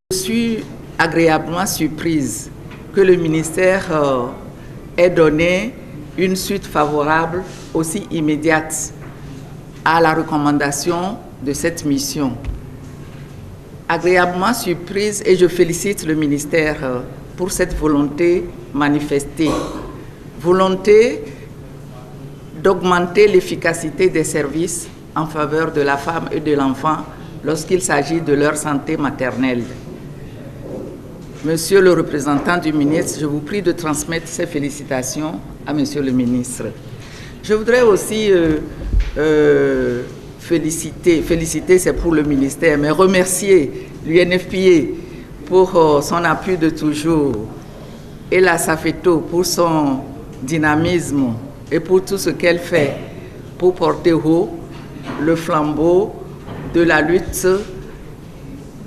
Je suis agréablement surprise que le ministère ait donné une suite favorable, aussi immédiate, à la recommandation de cette mission. Agréablement surprise, et je félicite le ministère pour cette volonté manifestée. Volonté d'augmenter l'efficacité des services en faveur de la femme et de l'enfant lorsqu'il s'agit de leur santé maternelle. Monsieur le représentant du ministre, je vous prie de transmettre ces félicitations à Monsieur le ministre. Je voudrais aussi féliciter, c'est pour le ministère, mais remercier l'UNFPA pour son appui de toujours et la SAFETO pour son dynamisme et pour tout ce qu'elle fait pour porter haut le flambeau de la lutte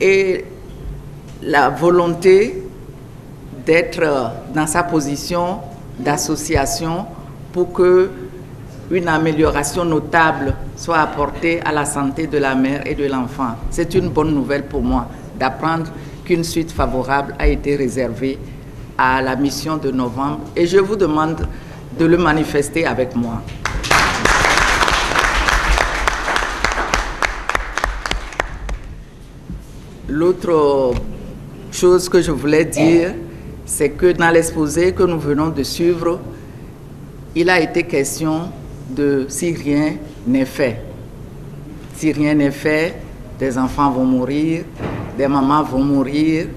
et la volonté d'être dans sa position d'association pour qu'une amélioration notable soit apportée à la santé de la mère et de l'enfant. C'est une bonne nouvelle pour moi d'apprendre qu'une suite favorable a été réservée à la mission de novembre et je vous demande de le manifester avec moi. L'autre chose que je voulais dire, c'est que dans l'exposé que nous venons de suivre, il a été question de si rien n'est fait. Si rien n'est fait, des enfants vont mourir, des mamans vont mourir.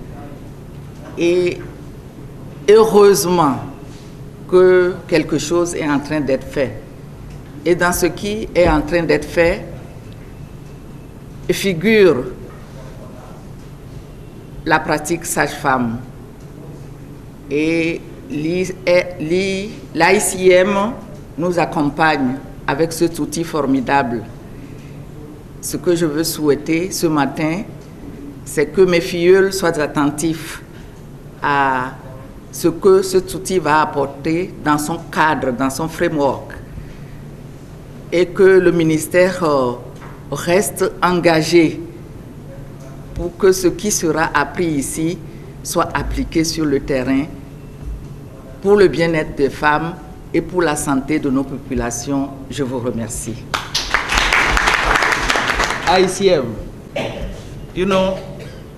Et heureusement que quelque chose est en train d'être fait. Et dans ce qui est en train d'être fait, figure la pratique sage-femme. Et l'AICM nous accompagne avec cet outil formidable. Ce que je veux souhaiter ce matin, c'est que mes filleuls soient attentifs à ce que cet outil va apporter dans son cadre, dans son framework, et que le ministère reste engagé pour que ce qui sera appris ici soit appliqué sur le terrain pour le bien-être des femmes et pour la santé de nos populations. Je vous remercie. ICM, you know,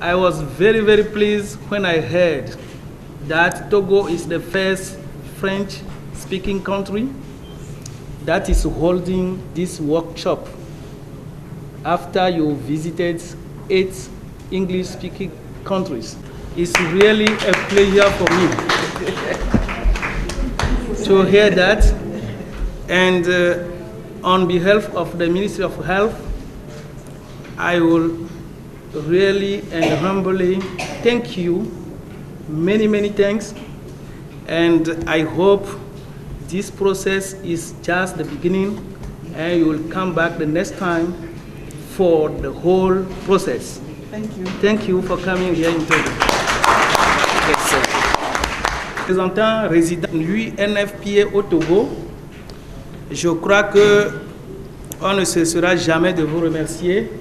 I was very, very pleased when I heard that Togo is the first French-speaking country that is holding this workshop after you visited 8 English-speaking countries. It's really a pleasure for me to hear that. And on behalf of the Ministry of Health, I will really and humbly thank you. Many, many thanks. And I hope this process is just the beginning and you will come back the next time for the whole process. Thank you. Thank you for coming here in Togo. Yes, sir. Représentant résident de l'UNFPA au Togo, je crois que on ne cessera jamais de vous remercier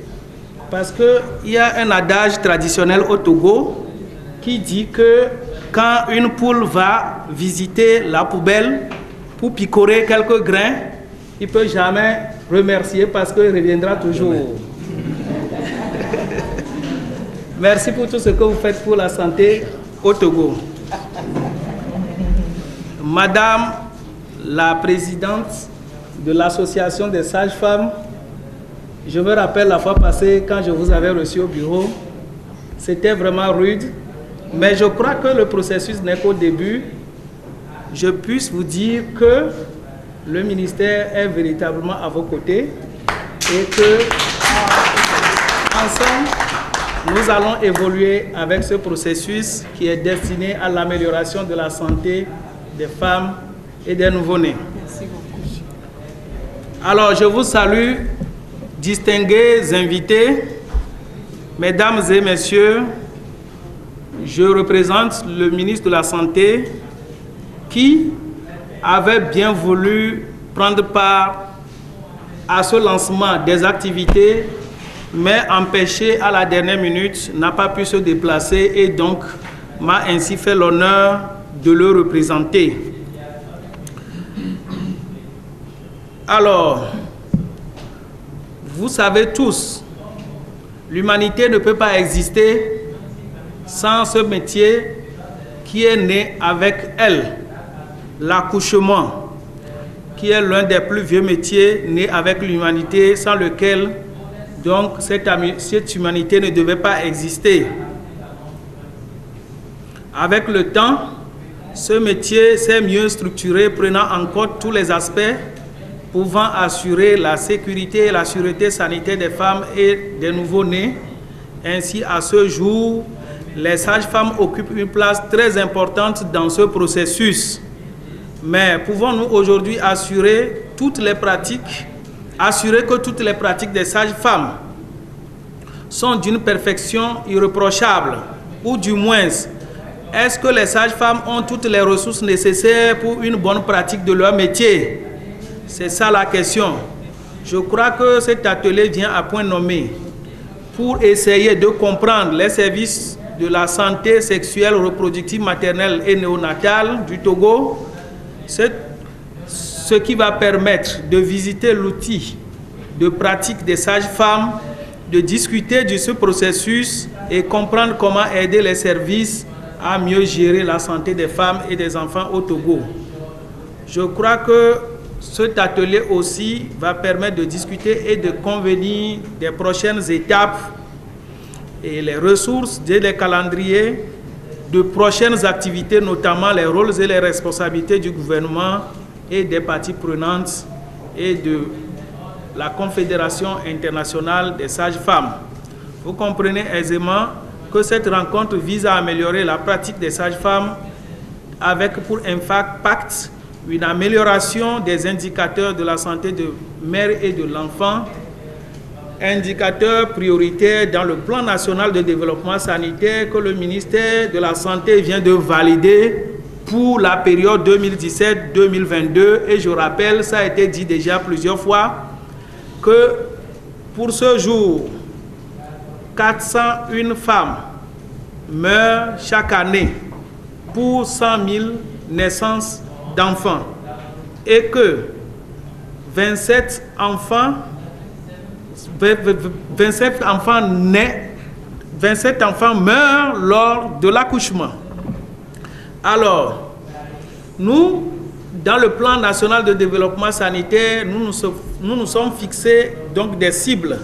parce qu'il y a un adage traditionnel au Togo qui dit que quand une poule va visiter la poubelle pour picorer quelques grains, il ne peut jamais remercier parce qu'il reviendra toujours. Merci pour tout ce que vous faites pour la santé au Togo. Madame la présidente de l'association des sages-femmes, je me rappelle la fois passée quand je vous avais reçu au bureau, c'était vraiment rude, mais je crois que le processus n'est qu'au début. Je puisse vous dire que le ministère est véritablement à vos côtés et que ensemble, nous allons évoluer avec ce processus qui est destiné à l'amélioration de la santé des femmes et des nouveau-nés. Merci beaucoup. Alors, je vous salue, distingués invités, mesdames et messieurs, je représente le ministre de la Santé qui avait bien voulu prendre part à ce lancement des activités mais empêché à la dernière minute, n'a pas pu se déplacer et donc m'a ainsi fait l'honneur de le représenter. Alors, vous savez tous, l'humanité ne peut pas exister sans ce métier qui est né avec elle, l'accouchement, qui est l'un des plus vieux métiers nés avec l'humanité, sans lequel donc cette humanité ne devait pas exister. Avec le temps, ce métier s'est mieux structuré, prenant en compte tous les aspects pouvant assurer la sécurité et la sûreté sanitaire des femmes et des nouveau-nés. Ainsi, à ce jour, les sages-femmes occupent une place très importante dans ce processus. Mais pouvons-nous aujourd'hui assurer que toutes les pratiques des sages-femmes sont d'une perfection irréprochable, ou du moins, est-ce que les sages-femmes ont toutes les ressources nécessaires pour une bonne pratique de leur métier? C'est ça la question. Je crois que cet atelier vient à point nommé pour essayer de comprendre les services de la santé sexuelle, reproductive, maternelle et néonatale du Togo, ce qui va permettre de visiter l'outil de pratique des sages-femmes, de discuter de ce processus et comprendre comment aider les services à mieux gérer la santé des femmes et des enfants au Togo. Je crois que cet atelier aussi va permettre de discuter et de convenir des prochaines étapes et les ressources et les calendriers de prochaines activités, notamment les rôles et les responsabilités du gouvernement et des parties prenantes et de la Confédération internationale des sages-femmes. Vous comprenez aisément que cette rencontre vise à améliorer la pratique des sages-femmes avec pour impact une amélioration des indicateurs de la santé de mère et de l'enfant, indicateurs prioritaires dans le plan national de développement sanitaire que le ministère de la Santé vient de valider pour la période 2017-2022. Et je rappelle, ça a été dit déjà plusieurs fois, que pour ce jour, 401 femmes meurent chaque année pour 100 000 naissances d'enfants et que 27 enfants meurent lors de l'accouchement. Alors, nous, dans le plan national de développement sanitaire, nous nous sommes fixés donc des cibles,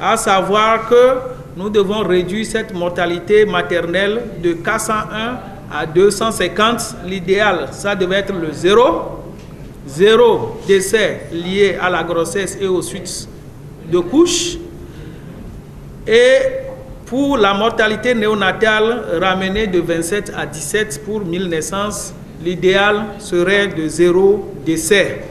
à savoir que nous devons réduire cette mortalité maternelle de 401 à 250. L'idéal, ça devait être le zéro décès lié à la grossesse et aux suites de couches. Et pour la mortalité néonatale, ramenée de 27 à 17 pour 1000 naissances, l'idéal serait de 0 décès.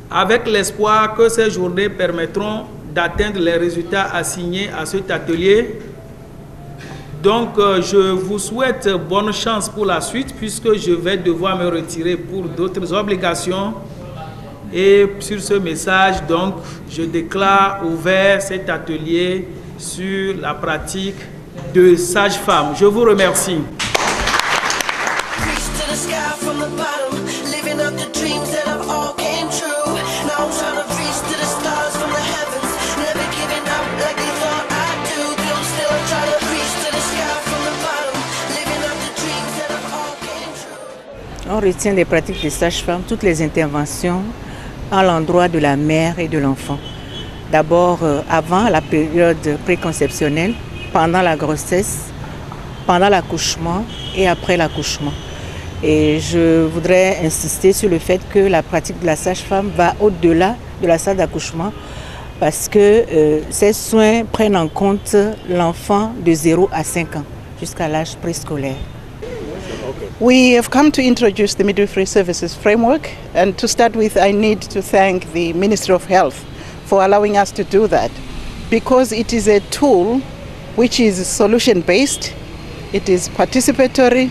Avec l'espoir que ces journées permettront d'atteindre les résultats assignés à cet atelier. Donc, je vous souhaite bonne chance pour la suite puisque je vais devoir me retirer pour d'autres obligations. Et sur ce message, donc, je déclare ouvert cet atelier sur la pratique de sage-femme. Je vous remercie. On retient des pratiques des sages-femmes, toutes les interventions à l'endroit de la mère et de l'enfant. D'abord, avant la période préconceptionnelle, pendant la grossesse, pendant l'accouchement et après l'accouchement. Et je voudrais insister sur le fait que la pratique de la sage-femme va au-delà de la salle d'accouchement parce que ces soins prennent en compte l'enfant de 0 à 5 ans jusqu'à l'âge préscolaire. We have come to introduce the Midwifery Services Framework, and to start with, I need to thank the Ministry of Health for allowing us to do that, because it is a tool which is solution-based, it is participatory,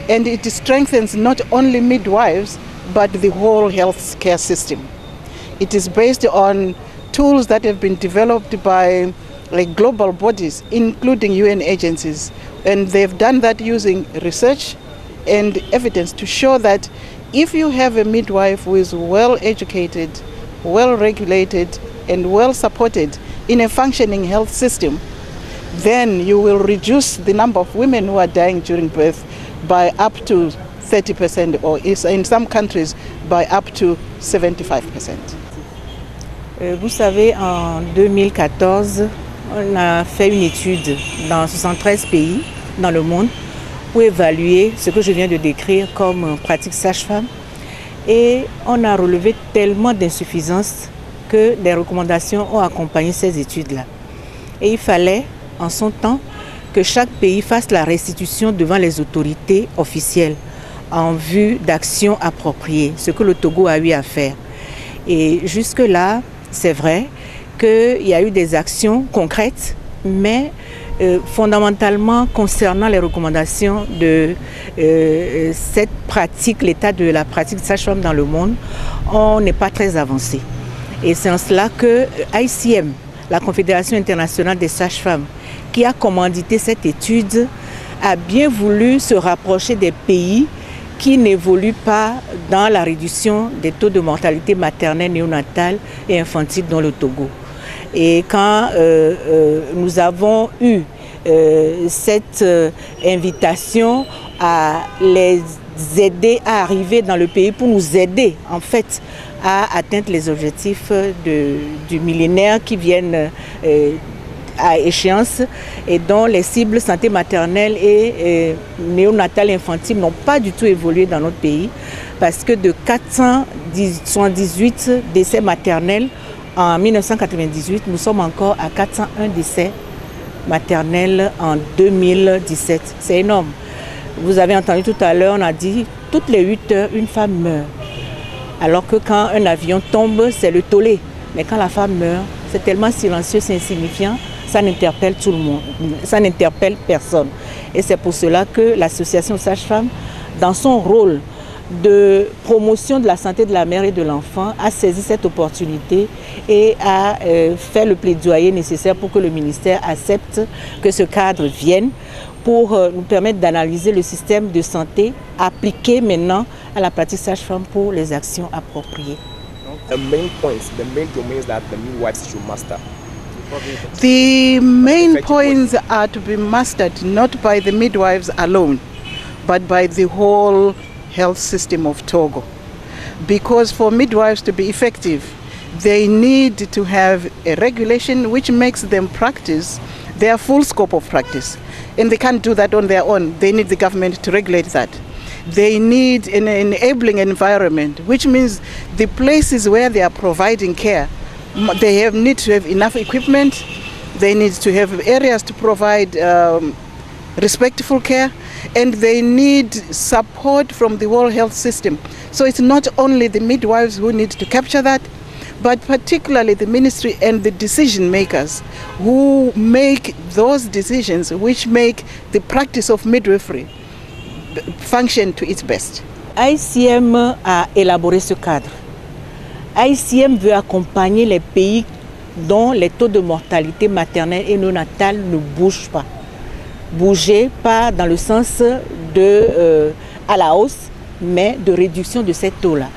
and it strengthens not only midwives, but the whole health care system. It is based on tools that have been developed by global bodies, including UN agencies. And they've done that using research and evidence to show that if you have a midwife who is well educated, well regulated, and well supported in a functioning health system, then you will reduce the number of women who are dying during birth by up to 30%, or in some countries by up to 75%. Vous savez, en 2014, on a fait une étude dans 73 pays dans le monde pour évaluer ce que je viens de décrire comme pratique sage-femme. Et on a relevé tellement d'insuffisances que des recommandations ont accompagné ces études-là. Et il fallait, en son temps, que chaque pays fasse la restitution devant les autorités officielles en vue d'actions appropriées, ce que le Togo a eu à faire. Et jusque-là, c'est vrai qu'il y a eu des actions concrètes, mais fondamentalement concernant les recommandations de cette pratique, l'état de la pratique sage-femme dans le monde, on n'est pas très avancé. Et c'est en cela que ICM, la Confédération internationale des sages-femmes, qui a commandité cette étude, a bien voulu se rapprocher des pays qui n'évoluent pas dans la réduction des taux de mortalité maternelle, néonatale et infantile dans le Togo. Et quand nous avons eu cette invitation à les aider à arriver dans le pays pour nous aider en fait à atteindre les objectifs du millénaire qui viennent à échéance et dont les cibles santé maternelle et néonatale infantile n'ont pas du tout évolué dans notre pays parce que de 478 décès maternels en 1998, nous sommes encore à 401 décès maternels en 2017. C'est énorme. Vous avez entendu tout à l'heure, on a dit toutes les 8 heures, une femme meurt. Alors que quand un avion tombe, c'est le tollé. Mais quand la femme meurt, c'est tellement silencieux, c'est insignifiant, ça n'interpelle tout le monde, ça n'interpelle personne. Et c'est pour cela que l'association Sage-Femme, dans son rôle de promotion de la santé de la mère et de l'enfant, a saisi cette opportunité et a fait le plaidoyer nécessaire pour que le ministère accepte que ce cadre vienne pour nous permettre d'analyser le système de santé appliqué maintenant à la pratique sage-femme pour les actions appropriées. The main points, the main domains that the midwives should master. The main points are to be mastered not by the midwives alone, but by the whole health system of Togo. Because for midwives to be effective, they need to have a regulation which makes them practice their full scope of practice. And they can't do that on their own. They need the government to regulate that. They need an enabling environment, which means the places where they are providing care, they need to have enough equipment, they need to have areas to provide respectful care, and they need support from the whole health system. So it's not only the midwives who need to capture that, but particularly the ministry and the decision makers who make those decisions which make the practice of midwifery function to its best. ICM a élaboré ce cadre. ICM veut accompagner les pays dont les taux de mortalité maternelle et néonatale ne bougent pas. Bouger pas dans le sens de à la hausse, mais de réduction de ces taux-là.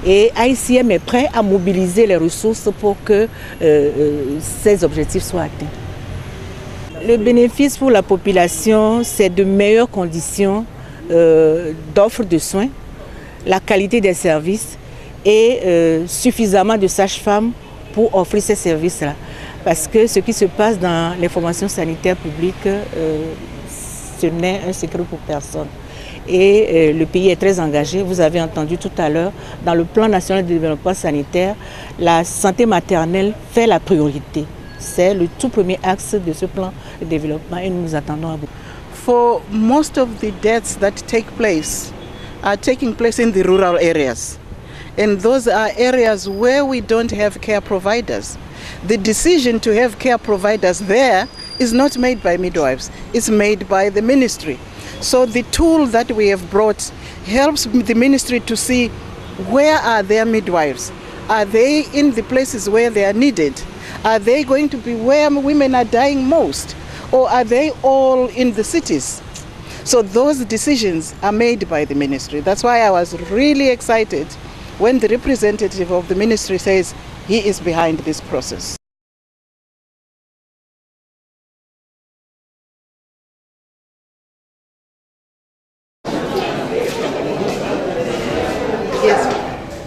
Et ICM est prêt à mobiliser les ressources pour que ces objectifs soient atteints. Le bénéfice pour la population, c'est de meilleures conditions d'offre de soins, la qualité des services et suffisamment de sages-femmes pour offrir ces services-là. Parce que ce qui se passe dans l'information sanitaire publique, ce n'est un secret pour personne. Et le pays est très engagé. Vous avez entendu tout à l'heure, dans le plan national de développement sanitaire, la santé maternelle fait la priorité. C'est le tout premier axe de ce plan de développement et nous nous attendons à vous. For most of the deaths that take place are taking place in the rural areas. And those are areas where we don't have care providers. The decision to have care providers there is not made by midwives, it's made by the ministry. So the tool that we have brought helps the ministry to see where are their midwives, Are they in the places where they are needed? Are they going to be where women are dying most? Or are they all in the cities? So those decisions are made by the ministry. That's why I was really excited when the representative of the ministry says he is behind this process.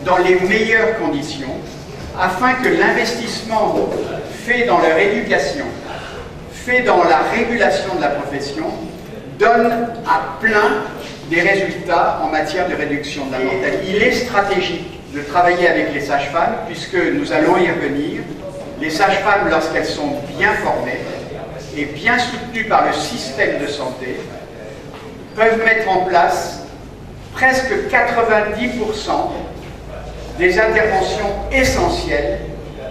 Dans les meilleures conditions, afin que l'investissement fait dans leur éducation, fait dans la régulation de la profession, donne à plein des résultats en matière de réduction de la mortalité. Il est stratégique de travailler avec les sages-femmes, puisque nous allons y revenir. Les sages-femmes, lorsqu'elles sont bien formées et bien soutenues par le système de santé, peuvent mettre en place presque 90% des interventions essentielles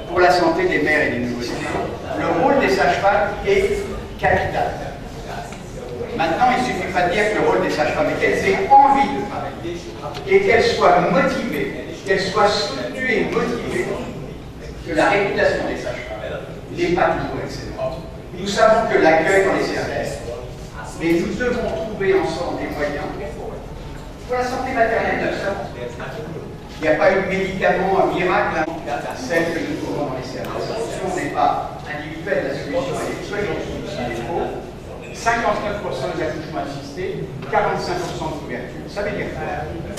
pour la santé des mères et des nouveau-nés. Le rôle des sages-femmes est capital. Maintenant, il ne suffit pas de dire que le rôle des sages-femmes est qu'elles aient envie de travailler et qu'elles soient motivées, qu'elles soient soutenues et motivées, que la réputation des sages-femmes n'est pas toujours excellente. Nous savons que l'accueil dans les services, mais nous devons trouver ensemble des moyens pour la santé maternelle, nous savons. Il n'y a pas eu de médicament, un miracle, celle que nous trouvons dans les services. La solution n'est pas individuelle, la solution est collective, il est faux. 59% des accouchements assistés, 45% de couverture. Ça veut dire quoi?